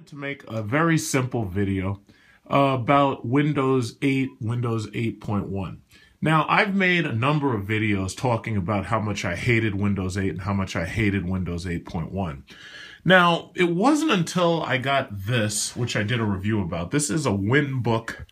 To make a very simple video about Windows 8, Windows 8.1. Now, I've made a number of videos talking about how much I hated Windows 8 and how much I hated Windows 8.1. Now, it wasn't until I got this, which I did a review about. This is a WinBook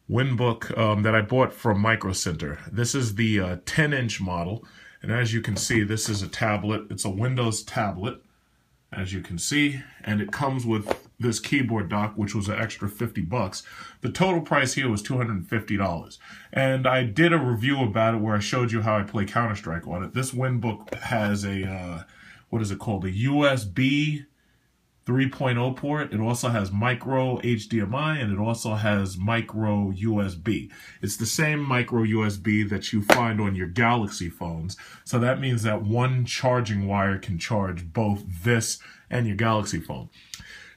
that I bought from Micro Center. This is the 10-inch model, and as you can see, this is a tablet. It's a Windows tablet, as you can see, and it comes with this keyboard dock, which was an extra 50 bucks. The total price here was $250. And I did a review about it where I showed you how I play Counter-Strike on it. This WinBook has a, what is it called? A USB 3.0 port. It also has micro HDMI, and it also has micro USB. It's the same micro USB that you find on your Galaxy phones. So that means that one charging wire can charge both this and your Galaxy phone.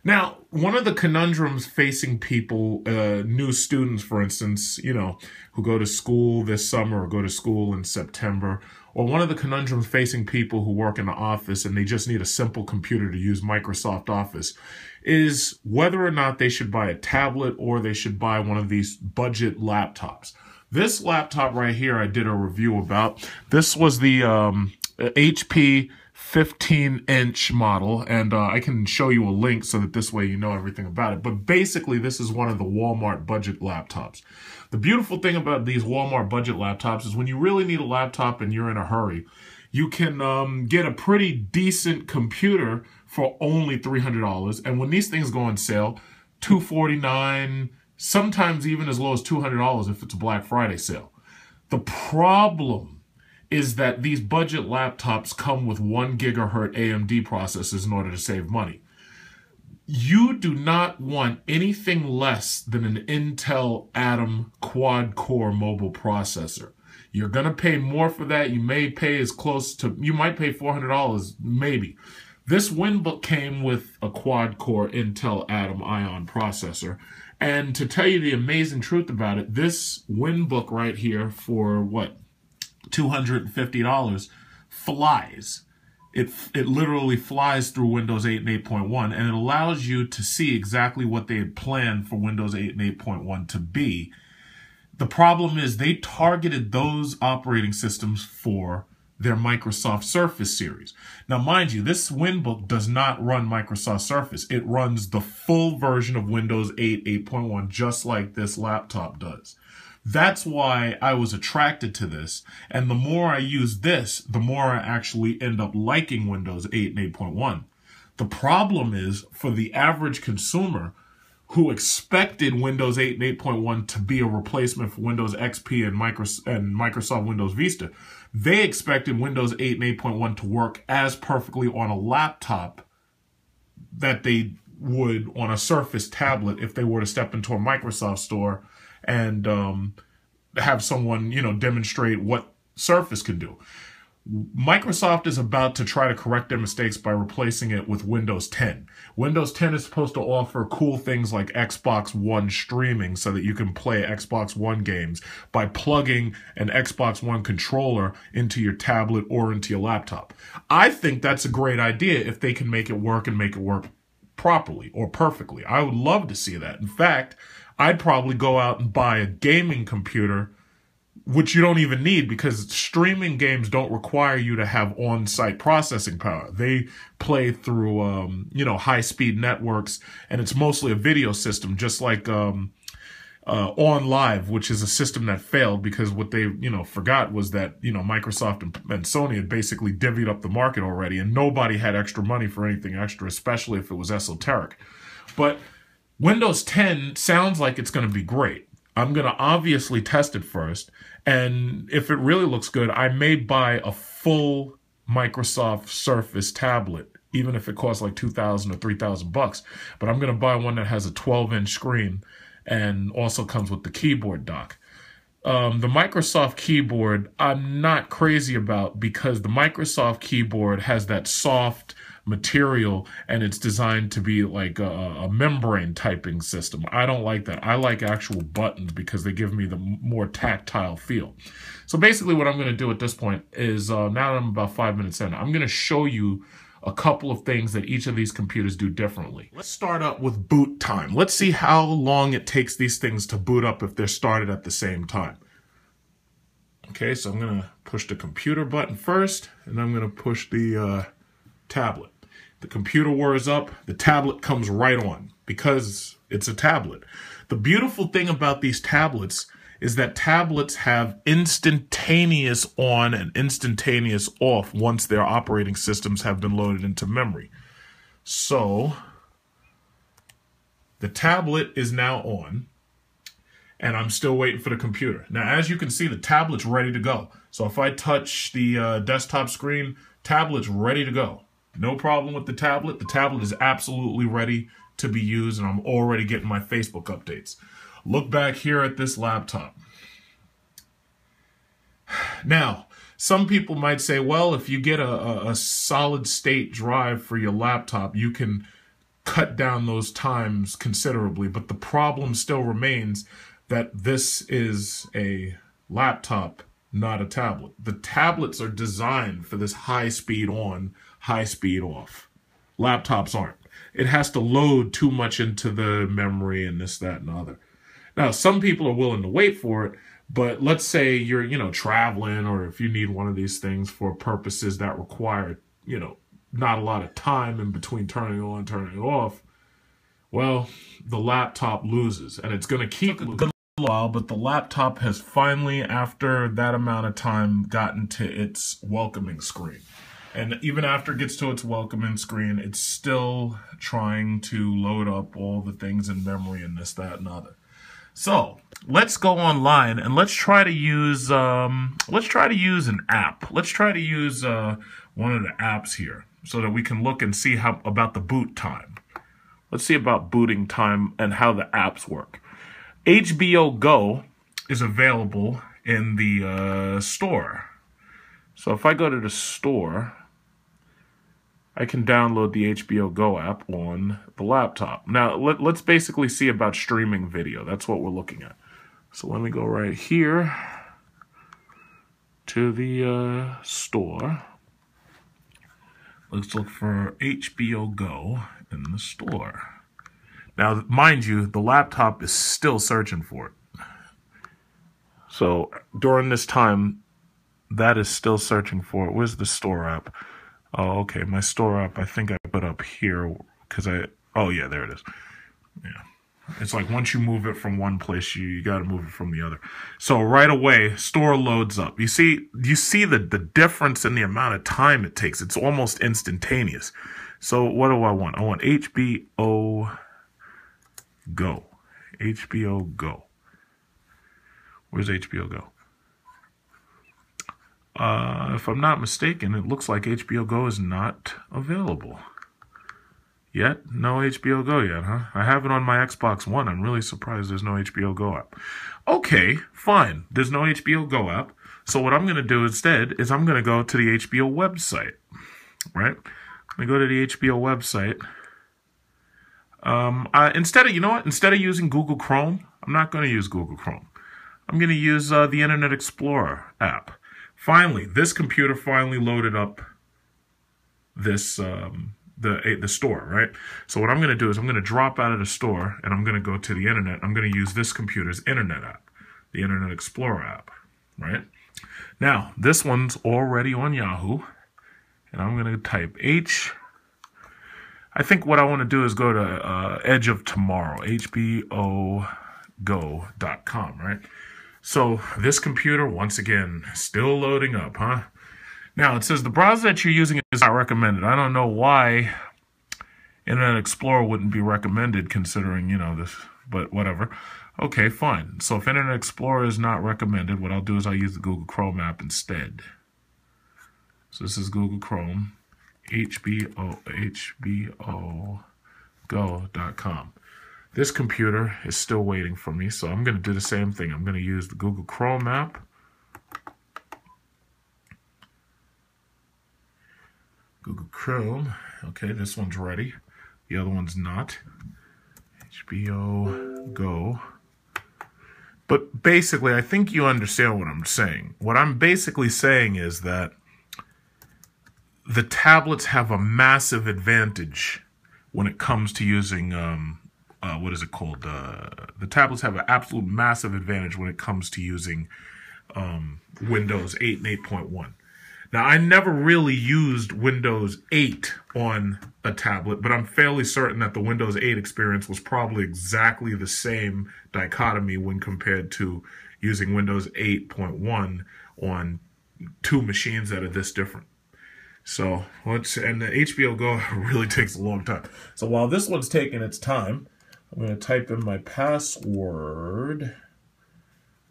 Now, one of the conundrums facing people, new students, for instance, who go to school this summer or go to school in September, or one of the conundrums facing people who work in the office and they just need a simple computer to use Microsoft Office, is whether or not they should buy a tablet or they should buy one of these budget laptops. This laptop right here I did a review about. This was the HP 15-inch model, and I can show you a link so that this way you know everything about it. But basically, this is one of the Walmart budget laptops. The beautiful thing about these Walmart budget laptops is when you really need a laptop and you're in a hurry, you can get a pretty decent computer for only $300. And when these things go on sale, $249, sometimes even as low as $200 if it's a Black Friday sale. The problem is that these budget laptops come with 1 gigahertz AMD processors in order to save money. You do not want anything less than an Intel Atom quad-core mobile processor. You're going to pay more for that. You may pay as close to, you might pay $400, maybe. This WinBook came with a quad-core Intel Atom Ion processor. And to tell you the amazing truth about it, this WinBook right here for what? $250 flies. It literally flies through Windows 8 and 8.1, and it allows you to see exactly what they had planned for Windows 8 and 8.1 to be. The problem is they targeted those operating systems for their Microsoft Surface series. Now, mind you, this WinBook does not run Microsoft Surface. It runs the full version of Windows 8, 8.1, just like this laptop does. That's why I was attracted to this, and the more I use this, the more I actually end up liking Windows 8 and 8.1. The problem is, for the average consumer who expected Windows 8 and 8.1 to be a replacement for Windows XP and Microsoft Windows Vista, they expected Windows 8 and 8.1 to work as perfectly on a laptop that they would on a Surface tablet if they were to step into a Microsoft store and have someone, demonstrate what Surface can do. Microsoft is about to try to correct their mistakes by replacing it with Windows 10. Windows 10 is supposed to offer cool things like Xbox One streaming so that you can play Xbox One games by plugging an Xbox One controller into your tablet or into your laptop. I think that's a great idea if they can make it work and make it work properly or perfectly. I would love to see that. In fact, I'd probably go out and buy a gaming computer, which you don't even need because streaming games don't require you to have on-site processing power. They play through, high-speed networks, and it's mostly a video system, just like OnLive, which is a system that failed because what they, forgot was that, Microsoft and Sony had basically divvied up the market already, and nobody had extra money for anything extra, especially if it was esoteric. But Windows 10 sounds like it's going to be great. I'm going to obviously test it first, and if it really looks good, I may buy a full Microsoft Surface tablet, even if it costs like $2,000 or $3,000. But I'm going to buy one that has a 12-inch screen and also comes with the keyboard dock. The Microsoft keyboard, I'm not crazy about because the Microsoft keyboard has that soft material and it's designed to be like a membrane typing system. I don't like that. I like actual buttons because they give me the more tactile feel. So basically what I'm going to do at this point is, now that I'm about 5 minutes in, I'm going to show you a couple of things that each of these computers do differently. Let's start up with boot time. Let's see how long it takes these things to boot up if they're started at the same time. Okay, so I'm going to push the computer button first, and I'm going to push the tablet. The computer whirs up, the tablet comes right on because it's a tablet. The beautiful thing about these tablets is that tablets have instantaneous on and instantaneous off once their operating systems have been loaded into memory. So the tablet is now on, and I'm still waiting for the computer. Now, as you can see, the tablet's ready to go. So if I touch the desktop screen, tablet's ready to go. No problem with the tablet. The tablet is absolutely ready to be used, and I'm already getting my Facebook updates. Look back here at this laptop. Now, some people might say, well, if you get a solid state drive for your laptop, you can cut down those times considerably, but the problem still remains that this is a laptop, not a tablet. The tablets are designed for this high speed on, high speed off. Laptops aren't. It has to load too much into the memory and this, that, and the other. Now, some people are willing to wait for it, but let's say you're, traveling, or if you need one of these things for purposes that require, not a lot of time in between turning it on and turning it off, well, the laptop loses, and it's going to keep losing. While, but the laptop has finally, after that amount of time, gotten to its welcoming screen. And even after it gets to its welcoming screen, it's still trying to load up all the things in memory and this, that, and other. So let's go online and let's try to use an app. Let's try to use one of the apps here so that we can look and see how about the boot time. Let's see about booting time and how the apps work. HBO Go is available in the store. So if I go to the store, I can download the HBO Go app on the laptop. Now, let's basically see about streaming video. That's what we're looking at. So let me go right here to the store. Let's look for HBO Go in the store. Now, mind you, the laptop is still searching for it. So during this time, that is still searching for it. Where's the store app? Oh, okay, my store app, I think I put up here because oh yeah, there it is. Yeah, it's like once you move it from one place, you got to move it from the other. So right away, store loads up. You see the difference in the amount of time it takes. It's almost instantaneous. So what do I want? I want HBO Go. HBO Go. Where's HBO Go? If I'm not mistaken, it looks like HBO Go is not available yet. No HBO Go yet, huh? I have it on my Xbox One. I'm really surprised there's no HBO Go app. Okay, fine. There's no HBO Go app. So what I'm going to do instead is I'm going to go to the HBO website, right? I'm going to go to the HBO website. Instead of using Google Chrome, I'm not going to use Google Chrome. I'm going to use the Internet Explorer app. Finally, this computer finally loaded up this the store, right? So what I'm going to do is I'm going to drop out of the store and I'm going to go to the internet. I'm going to use this computer's internet app, the Internet Explorer app, right? Now, this one's already on Yahoo, and I'm going to type I think what I want to do is go to Edge of Tomorrow, hbogo.com, right? So this computer, once again, still loading up, huh? Now, it says the browser that you're using is not recommended. I don't know why Internet Explorer wouldn't be recommended considering, this, but whatever. Okay, fine. So if Internet Explorer is not recommended, what I'll do is I'll use the Google Chrome app instead. So this is Google Chrome, hbogo.com. This computer is still waiting for me, so I'm going to do the same thing. I'm going to use the Google Chrome app. Google Chrome. Okay, this one's ready. The other one's not. HBO Go. But basically, I think you understand what I'm saying. What I'm basically saying is that the tablets have a massive advantage when it comes to using, what is it called? The tablets have an absolute massive advantage when it comes to using Windows 8 and 8.1. Now, I never really used Windows 8 on a tablet, but I'm fairly certain that the Windows 8 experience was probably exactly the same dichotomy when compared to using Windows 8.1 on two machines that are this different. So, and the HBO Go really takes a long time. So while this one's taking its time, I'm going to type in my password.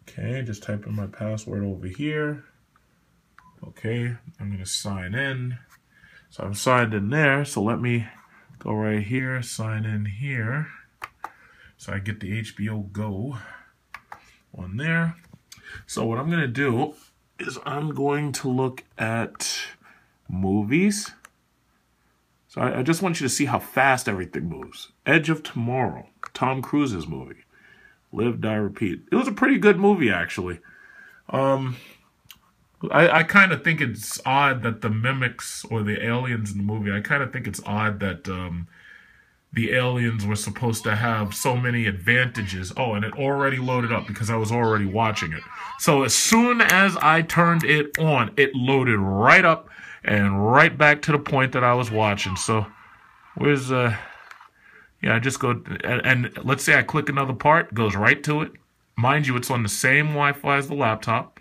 Okay, just type in my password over here. Okay, I'm going to sign in. So I'm signed in there. So let me go right here, sign in here. So I get the HBO Go on there. So what I'm going to do is I'm going to look at movies. So I just want you to see how fast everything moves. Edge of Tomorrow, Tom Cruise's movie. Live, Die, Repeat. It was a pretty good movie, actually. I kind of think it's odd that the mimics or the aliens in the movie, I kind of think it's odd that the aliens were supposed to have so many advantages. Oh, and it already loaded up because I was already watching it. So as soon as I turned it on, it loaded right up and right back to the point that I was watching. So where's, yeah, I just go, and let's say I click another part, goes right to it. Mind you, it's on the same Wi-Fi as the laptop.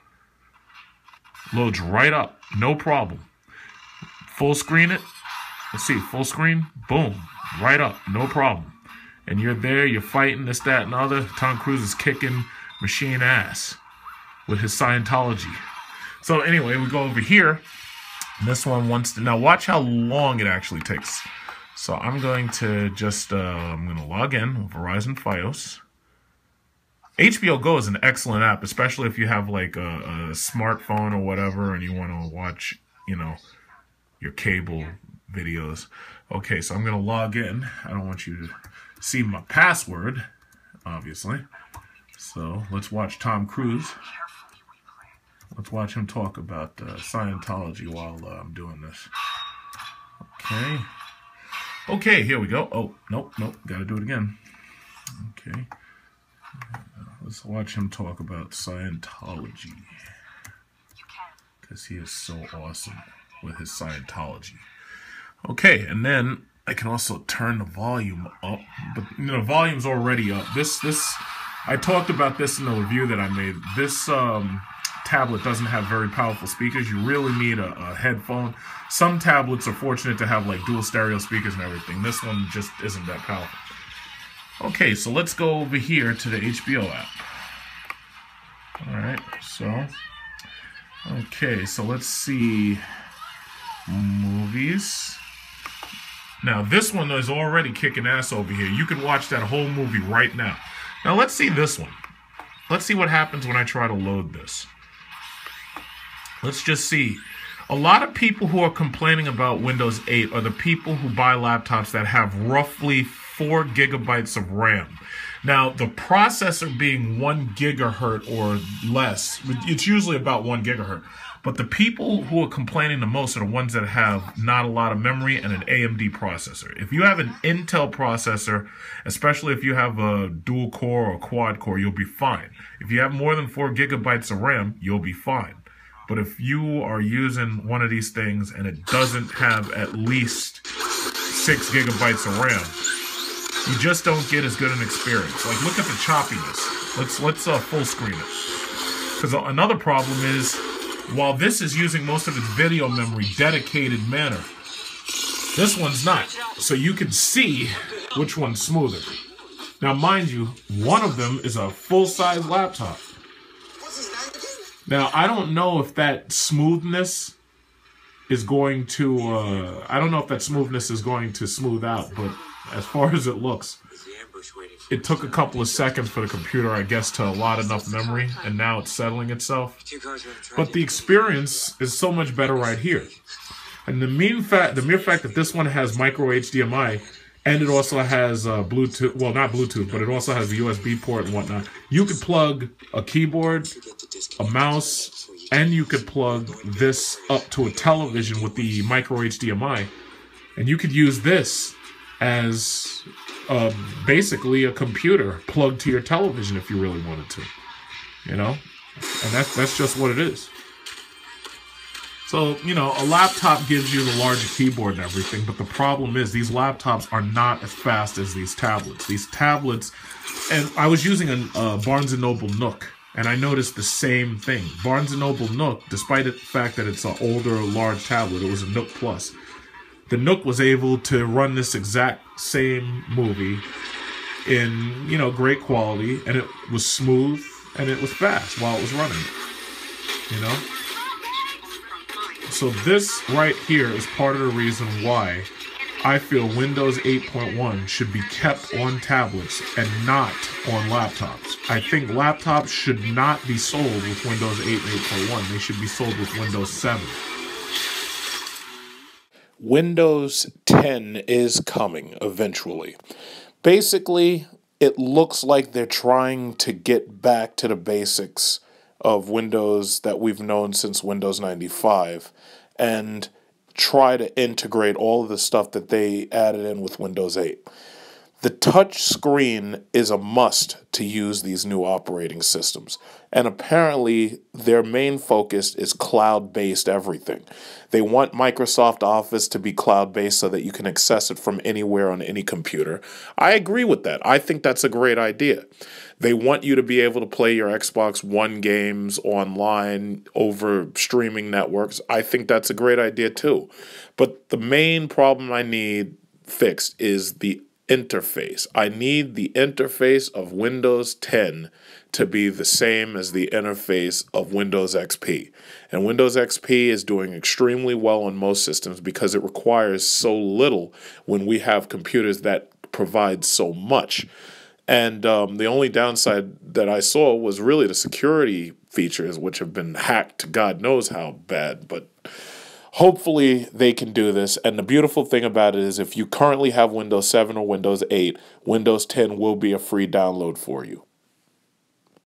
Loads right up, no problem. Full screen it. Let's see, full screen, boom, right up, no problem. And you're there, you're fighting this, that, and the other. Tom Cruise is kicking machine ass with his Scientology. So anyway, we go over here. And this one wants to, now watch how long it actually takes. So I'm going to just, I'm going to log in with Verizon Fios. HBO Go is an excellent app, especially if you have like a smartphone or whatever and you want to watch, you know, your cable videos. Okay, so I'm going to log in. I don't want you to see my password, obviously. So let's watch Tom Cruise. Let's watch him talk about Scientology while I'm doing this. Okay. Okay, here we go. Oh, nope, got to do it again. Okay. Let's watch him talk about Scientology. Because he is so awesome with his Scientology. Okay, and then I can also turn the volume up. But, you know, volume's already up. I talked about this in the review that I made. This tablet doesn't have very powerful speakers. You really need a headphone. Some tablets are fortunate to have like dual stereo speakers and everything. This one just isn't that powerful. Okay, so let's go over here to the HBO app. Alright, so, okay, so let's see, movies. Now, this one is already kicking ass over here. You can watch that whole movie right now. Now, let's see this one. Let's see what happens when I try to load this. Let's just see. A lot of people who are complaining about Windows 8 are the people who buy laptops that have roughly 4 gigabytes of RAM. Now, the processor being 1 gigahertz or less, it's usually about 1 gigahertz. But the people who are complaining the most are the ones that have not a lot of memory and an AMD processor. If you have an Intel processor, especially if you have a dual core or quad core, you'll be fine. If you have more than 4 gigabytes of RAM, you'll be fine. But if you are using one of these things and it doesn't have at least 6 gigabytes of RAM, you just don't get as good an experience. Like, look at the choppiness. Let's full screen it. Because another problem is, while this is using most of its video memory dedicated manner, this one's not. So you can see which one's smoother. Now, mind you, one of them is a full-size laptop. Now, I don't know if that smoothness is going to, I don't know if that smoothness is going to smooth out, but as far as it looks, it took a couple of seconds for the computer, I guess, to allot enough memory, and now it's settling itself. But the experience is so much better right here. And the mere fact that this one has micro HDMI, and it also has Bluetooth, well, not Bluetooth, but it also has a USB port and whatnot. You could plug a keyboard, a mouse, and you could plug this up to a television with the micro HDMI, and you could use this as basically a computer plugged to your television if you really wanted to, you know? And that's just what it is. So, you know, a laptop gives you the larger keyboard and everything, but the problem is these laptops are not as fast as these tablets. These tablets, and I was using a Barnes & Noble Nook, and I noticed the same thing. Barnes & Noble Nook, despite the fact that it's an older, large tablet, it was a Nook Plus. The Nook was able to run this exact same movie in, you know, great quality, and it was smooth, and it was fast while it was running, you know? So this right here is part of the reason why I feel Windows 8.1 should be kept on tablets and not on laptops. I think laptops should not be sold with Windows 8 and 8.1. They should be sold with Windows 7. Windows 10 is coming eventually. Basically, it looks like they're trying to get back to the basics of Windows that we've known since Windows 95 and try to integrate all of the stuff that they added in with Windows 8. The touch screen is a must to use these new operating systems. And apparently their main focus is cloud-based everything. They want Microsoft Office to be cloud-based so that you can access it from anywhere on any computer. I agree with that. I think that's a great idea. They want you to be able to play your Xbox One games online over streaming networks. I think that's a great idea too. But the main problem I need fixed is the interface. I need the interface of Windows 10 to be the same as the interface of Windows XP. And Windows XP is doing extremely well on most systems because it requires so little when we have computers that provide so much. And the only downside that I saw was really the security features, which have been hacked God knows how bad, but hopefully they can do this. And the beautiful thing about it is if you currently have Windows 7 or Windows 8, Windows 10 will be a free download for you.